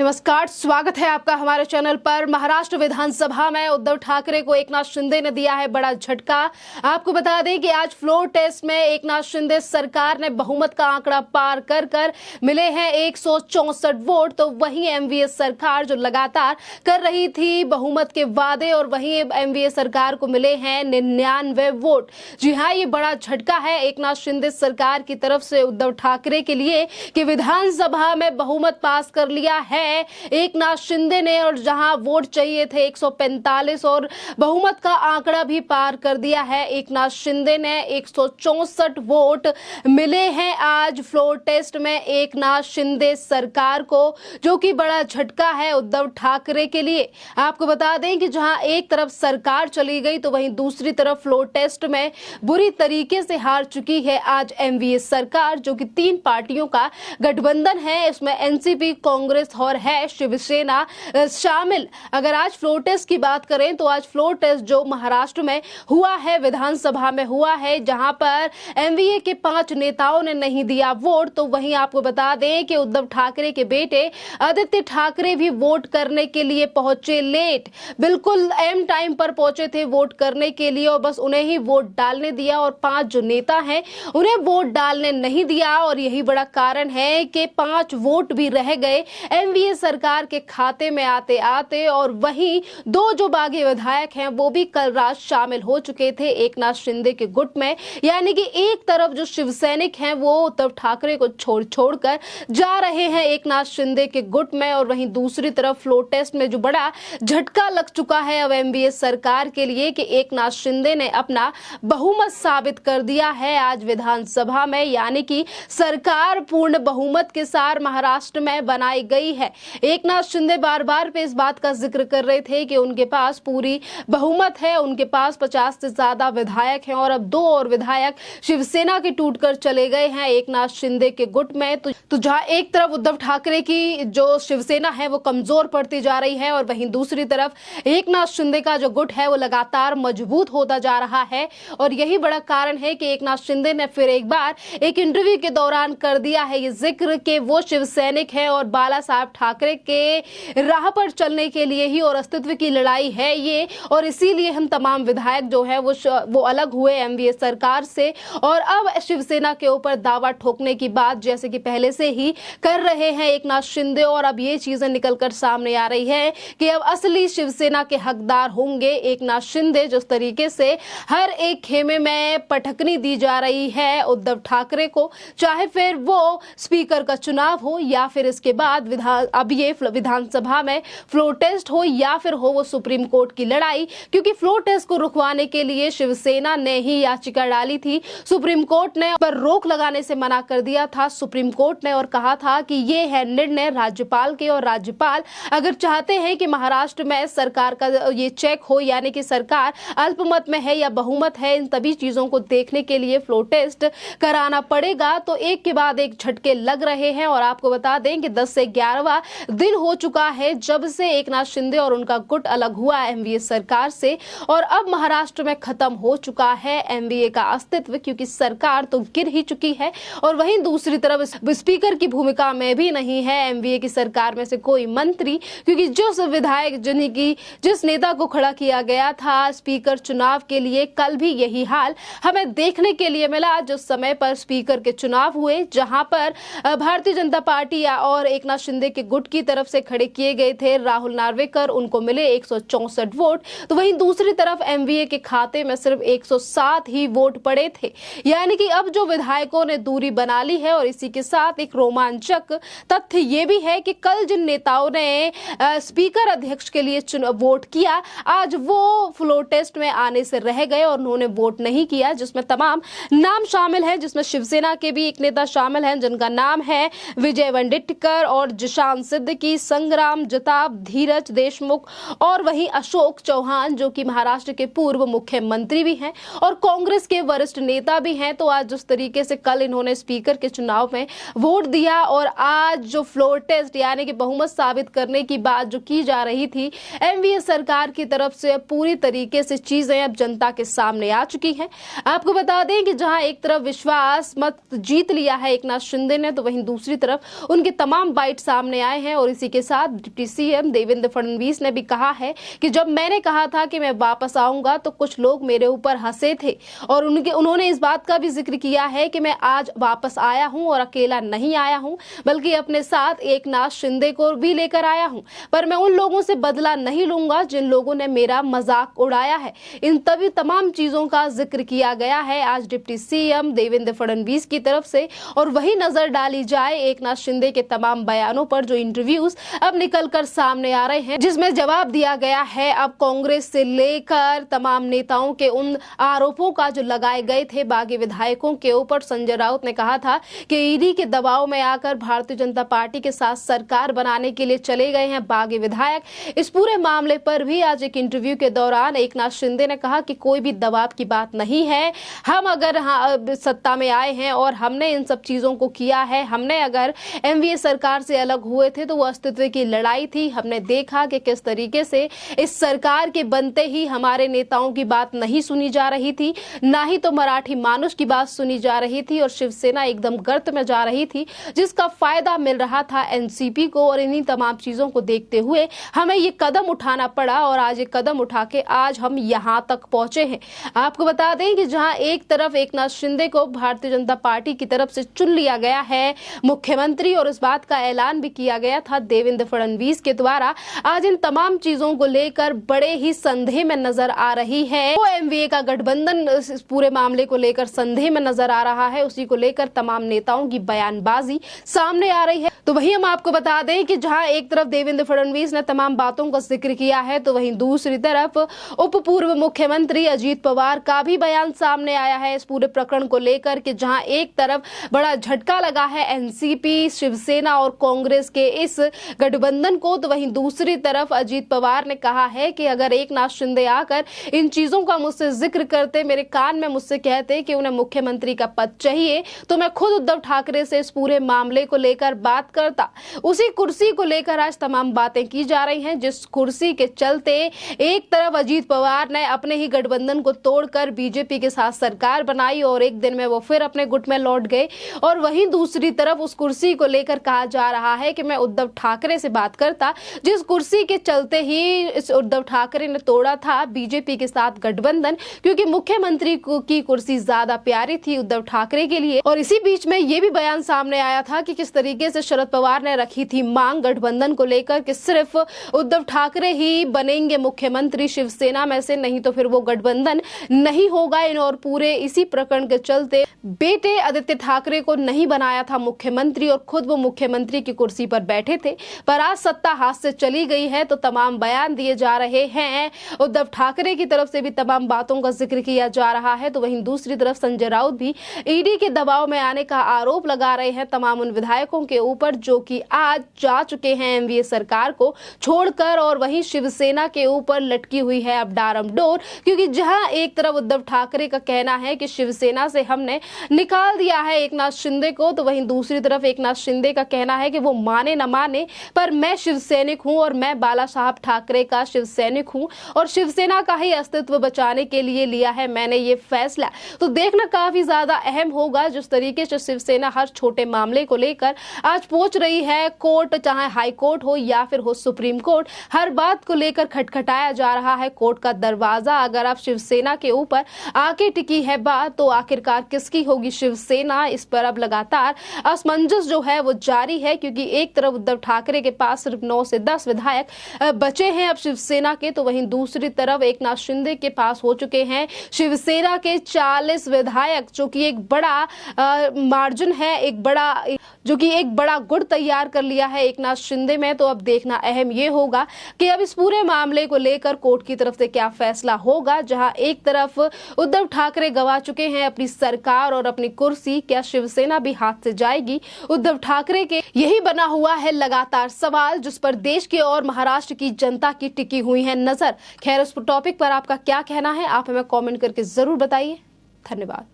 नमस्कार, स्वागत है आपका हमारे चैनल पर। महाराष्ट्र विधानसभा में उद्धव ठाकरे को एकनाथ शिंदे ने दिया है बड़ा झटका। आपको बता दें कि आज फ्लोर टेस्ट में एकनाथ शिंदे सरकार ने बहुमत का आंकड़ा पार कर मिले हैं 164 वोट। तो वहीं एमवीएस सरकार जो लगातार कर रही थी बहुमत के वादे, और वहीं एमवीएस सरकार को मिले हैं 99 वोट। जी हाँ, ये बड़ा झटका है एकनाथ शिंदे सरकार की तरफ से उद्धव ठाकरे के लिए कि विधानसभा में बहुमत पास कर लिया है एकनाथ शिंदे ने, और जहां वोट चाहिए थे 145 और बहुमत का आंकड़ा भी पार कर दिया है एकनाथ शिंदे ने। 164 वोट मिले हैं आज फ्लोर टेस्ट में एकनाथ शिंदे सरकार को, जो कि बड़ा झटका है उद्धव ठाकरे के लिए। आपको बता दें कि जहां एक तरफ सरकार चली गई तो वहीं दूसरी तरफ फ्लोर टेस्ट में बुरी तरीके से हार चुकी है आज एमवीएस सरकार, जो कि 3 पार्टियों का गठबंधन है। इसमें एनसीपी, कांग्रेस और है शिवसेना शामिल। अगर आज फ्लोर टेस्ट की बात करें तो आज फ्लोर टेस्ट जो महाराष्ट्र में हुआ है, विधानसभा में हुआ है, जहां पर एमवीए के 5 नेताओं ने नहीं दिया वोट। तो वहीं आपको बता दें कि उद्धव ठाकरे के बेटे आदित्य ठाकरे भी वोट करने के लिए पहुंचे लेट, बिल्कुल एम टाइम पर पहुंचे थे वोट करने के लिए, और बस उन्हें ही वोट डालने दिया, और 5 जो नेता हैं उन्हें वोट डालने नहीं दिया। और यही बड़ा कारण है कि 5 वोट भी रह गए एमवीए सरकार के खाते में आते आते। और वहीं 2 जो बागी विधायक हैं वो भी कल रात शामिल हो चुके थे एकनाथ शिंदे के गुट में। यानी कि एक तरफ जो शिवसैनिक हैं वो उद्धव ठाकरे को छोड़कर जा रहे हैं एकनाथ शिंदे के गुट में, और वहीं दूसरी तरफ फ्लोर टेस्ट में जो बड़ा झटका लग चुका है अब एमवीएस सरकार के लिए कि एकनाथ शिंदे ने अपना बहुमत साबित कर दिया है आज विधानसभा में। यानी कि सरकार पूर्ण बहुमत के साथ महाराष्ट्र में बनाई गई है। एकनाथ शिंदे बार बार पे इस बात का जिक्र कर रहे थे कि उनके पास पूरी बहुमत है, उनके पास 50 से ज्यादा विधायक हैं, और अब 2 और विधायक शिवसेना के टूटकर चले गए हैं एकनाथ शिंदे के गुट में। तो जहां एक तरफ उद्धव ठाकरे की जो शिवसेना है वो कमजोर पड़ती जा रही है, और वहीं दूसरी तरफ एकनाथ शिंदे का जो गुट है वो लगातार मजबूत होता जा रहा है। और यही बड़ा कारण है कि एकनाथ शिंदे ने फिर एक बार एक इंटरव्यू के दौरान कर दिया है ये जिक्र कि वो शिवसैनिक है और बाला साहब ठाकरे के राह पर चलने के लिए ही और अस्तित्व की लड़ाई है ये, और इसीलिए हम तमाम विधायक जो है वो अलग हुए एमवीएस सरकार से, और अब शिवसेना के ऊपर दावा ठोकने की बात जैसे कि पहले से ही कर रहे हैं एकनाथ शिंदे। और अब ये चीजें निकलकर सामने आ रही है कि अब असली शिवसेना के हकदार होंगे एकनाथ शिंदे। जिस तरीके से हर एक खेमे में पटखनी दी जा रही है उद्धव ठाकरे को, चाहे फिर वो स्पीकर का चुनाव हो या फिर इसके बाद विधानसभा में फ्लोर टेस्ट हो या फिर हो वो सुप्रीम कोर्ट की लड़ाई, क्योंकि फ्लोर टेस्ट को रुकवाने के लिए शिवसेना ने ही याचिका डाली थी। सुप्रीम कोर्ट ने पर रोक लगाने से मना कर दिया था सुप्रीम कोर्ट ने, और कहा था कि ये है निर्णय राज्यपाल के, और राज्यपाल अगर चाहते हैं कि महाराष्ट्र में सरकार का ये चेक हो, यानी कि सरकार अल्पमत में है या बहुमत है, इन सभी चीजों को देखने के लिए फ्लोर टेस्ट कराना पड़ेगा। तो एक के बाद एक झटके लग रहे हैं, और आपको बता दें कि 10 से 11वां दिन हो चुका है जब से एकनाथ शिंदे और उनका गुट अलग हुआ एमवीए सरकार से, और अब महाराष्ट्र में खत्म हो चुका है एमवीए का अस्तित्व, क्योंकि सरकार तो गिर ही चुकी है। और वहीं दूसरी तरफ स्पीकर की भूमिका में भी नहीं है एमवीए की सरकार में से कोई मंत्री, क्योंकि जो विधायक जिस नेता को खड़ा किया गया था स्पीकर चुनाव के लिए, कल भी यही हाल हमें देखने के लिए मिला। जिस समय पर स्पीकर के चुनाव हुए, जहां पर भारतीय जनता पार्टी और एकनाथ शिंदे के गुट की तरफ से खड़े किए गए थे राहुल नार्वेकर, उनको मिले 164 वोट। तो वहीं दूसरी तरफ एमवीए के खाते में सिर्फ 107 ही वोट पड़े थे। यानी कि अब जो विधायकों ने दूरी बना ली है, और इसी के साथ एक रोमांचक तथ्य ये भी है कि कल जिन नेताओं ने स्पीकर अध्यक्ष के लिए वोट किया, आज वो फ्लोर टेस्ट में आने से रह गए और उन्होंने वोट नहीं किया, जिसमें तमाम नाम शामिल है, जिसमें शिवसेना के भी एक नेता शामिल हैं जिनका नाम है विजय वंडेटकर और जिशान सिद्दीकी, संग्राम जताब, धीरज देशमुख, और वहीं अशोक चौहान जो कि महाराष्ट्र के पूर्व मुख्यमंत्री भी हैं और कांग्रेस के वरिष्ठ नेता भी हैं। तो आज जिस तरीके से कल इन्होंने स्पीकर के चुनाव में वोट दिया, और आज जो फ्लोर टेस्ट यानी कि बहुमत साबित करने की बात जो की जा रही थी एमवीए सरकार की तरफ से, पूरी तरीके से चीजें अब जनता के सामने आ चुकी हैं। आपको बता दें कि जहां एक तरफ विश्वास मत जीत लिया है एकनाथ शिंदे ने, तो वहीं दूसरी तरफ उनके तमाम बाइट सामने आए आए हैं। और इसी के साथ डिप्टी सीएम देवेंद्र फडणवीस ने भी कहा है कि जब मैंने कहा था कि मैं वापस आऊंगा तो कुछ लोग मेरे ऊपर हंसे थे, और उन्होंने इस बात का भी जिक्र किया है कि मैं आज वापस आया हूं और अकेला नहीं आया हूं, बल्कि अपने साथ एकनाथ शिंदे को भी लेकर आया हूं। पर मैं उन लोगों से बदला नहीं लूंगा जिन लोगों ने मेरा मजाक उड़ाया है। इन तमाम चीजों का जिक्र किया गया है आज डिप्टी सीएम देवेंद्र फडणवीस की तरफ से। और वही नजर डाली जाए एकनाथ शिंदे के तमाम बयानों पर, जो इंटरव्यूज अब निकलकर सामने आ रहे हैं, जिसमें जवाब दिया गया है अब कांग्रेस से लेकर तमाम नेताओं के उन आरोपों का जो लगाए गए थे बागी विधायकों के ऊपर। संजय राउत ने कहा था कि ईडी के दबाव में आकर भारतीय जनता पार्टी के साथ सरकार बनाने के लिए चले गए हैं बागी विधायक। इस पूरे मामले पर भी आज एक इंटरव्यू के दौरान एकनाथ शिंदे ने कहा कि कोई भी दबाव की बात नहीं है, हम अगर सत्ता में आए हैं और हमने इन सब चीजों को किया है। हमने अगर एमवीए सरकार से अलग हुए थे तो वो अस्तित्व की लड़ाई थी। हमने देखा कि किस तरीके से इस सरकार के बनते ही हमारे नेताओं की बात नहीं सुनी जा रही थी, ना ही तो मराठी मानुष की बात सुनी जा रही थी, और शिवसेना एकदम गर्त में जा रही थी जिसका फायदा मिल रहा था एनसीपी को। और इन्हीं तमाम चीजों को देखते हुए हमें ये कदम उठाना पड़ा, और आज ये कदम उठा के आज हम यहां तक पहुंचे हैं। आपको बता दें कि जहां एक तरफ एकनाथ शिंदे को भारतीय जनता पार्टी की तरफ से चुन लिया गया है मुख्यमंत्री, और इस बात का ऐलान भी किया गया था देवेंद्र फडणवीस के द्वारा, आज इन तमाम चीजों को लेकर बड़े ही संदेह में नजर आ रही है। वो एमवीए का गठबंधन इस पूरे मामले को लेकर संदेह में नजर आ रहा है, उसी को लेकर तमाम नेताओं की बयानबाजी सामने आ रही है। तो वही हम आपको बता दें कि जहां एक तरफ देवेंद्र फडणवीस ने तमाम बातों का जिक्र किया है, तो वहीं दूसरी तरफ उप पूर्व मुख्यमंत्री अजीत पवार का भी बयान सामने आया है इस पूरे प्रकरण को लेकर, कि जहां एक तरफ बड़ा झटका लगा है एनसीपी, शिवसेना और कांग्रेस के इस गठबंधन को, तो वहीं दूसरी तरफ अजीत पवार ने कहा है कि अगर एकनाथ शिंदे आकर इन चीजों का मुझसे जिक्र करते, मेरे कान में मुझसे कहते कि उन्हें मुख्यमंत्री का पद चाहिए, तो मैं खुद उद्धव ठाकरे से इस पूरे मामले को लेकर बात करता। उसी कुर्सी को लेकर आज तमाम बातें की जा रही हैं, जिस कुर्सी के चलते एक तरफ अजीत पवार ने अपने ही गठबंधन को तोड़कर बीजेपी के साथ सरकार बनाई और एक दिन में वो फिर अपने गुट में लौट गए, और वहीं दूसरी तरफ उस कुर्सी को लेकर कहा जा रहा है कि मैं उद्धव ठाकरे से बात करता, जिस कुर्सी के चलते ही इस उद्धव ठाकरे ने तोड़ा था बीजेपी के साथ गठबंधन, क्योंकि मुख्यमंत्री की कुर्सी ज्यादा प्यारी थी उद्धव ठाकरे के लिए। और इसी बीच में ये भी बयान सामने आया था कि किस तरीके से शरद पवार ने रखी थी मांग गठबंधन को लेकर कि सिर्फ उद्धव ठाकरे ही बनेंगे मुख्यमंत्री शिवसेना में से, नहीं तो फिर वो गठबंधन नहीं होगा। और पूरे इसी प्रकरण के चलते बेटे आदित्य ठाकरे को नहीं बनाया था मुख्यमंत्री, और खुद वो मुख्यमंत्री की कुर्सी पर बैठे थे, पर आज सत्ता हाथ से चली गई है, तो तमाम बयान दिए जा रहे हैं। उद्धव ठाकरे की तरफ से भी तमाम बातों का जिक्र किया जा रहा है, तो वहीं दूसरी तरफ संजय राउत भी ईडी के दबाव में आने का आरोप लगा रहे हैं तमाम उन विधायकों के ऊपर जो कि आज जा चुके हैं एमवीए सरकार को छोड़कर, और वहीं शिवसेना के ऊपर लटकी हुई है अब डारमडोर, क्योंकि जहां एक तरफ उद्धव ठाकरे का कहना है कि शिवसेना से हमने निकाल दिया है एकनाथ शिंदे को, तो वहीं दूसरी तरफ एकनाथ शिंदे का कहना है कि वो माने न माने पर मैं शिवसैनिक हूं और मैं बाला साहब ठाकरे का शिवसैनिक हूं, और शिवसेना का ही अस्तित्व बचाने के लिए लिया है मैंने ये फैसला। तो देखना काफी ज्यादा अहम होगा जिस तरीके से शिवसेना हर छोटे मामले को लेकर आज पहुंच रही है कोर्ट, चाहे हाई कोर्ट हो या फिर हो सुप्रीम कोर्ट, हर बात को लेकर खटखटाया जा रहा है कोर्ट का दरवाजा। अगर आप शिवसेना के ऊपर आके टिकी है बात, तो आखिरकार किसकी होगी शिवसेना, इस पर अब लगातार असमंजस जो है वो जारी है, क्योंकि एक तरफ उद्धव ठाकरे के पास सिर्फ 9 से 10 विधायक बचे हैं अब शिवसेना के, तो वहीं दूसरी तरफ एकनाथ शिंदे के पास हो चुके हैं शिवसेना के 40 विधायक, जो कि एक बड़ा मार्जिन है, एक बड़ा गुट तैयार कर लिया है एकनाथ शिंदे में। तो अब देखना अहम ये होगा कि अब इस पूरे मामले को लेकर कोर्ट की तरफ से क्या फैसला होगा। जहां एक तरफ उद्धव ठाकरे गवा चुके हैं अपनी सरकार और अपनी कुर्सी, क्या शिवसेना भी हाथ से जाएगी उद्धव ठाकरे के, यही बना हुआ है लगातार सवाल, जिस पर देश के और महाराष्ट्र की जनता की टिकी हुई है नजर। खैर, इस टॉपिक पर आपका क्या कहना है, आप हमें कमेंट करके जरूर बताइए। धन्यवाद।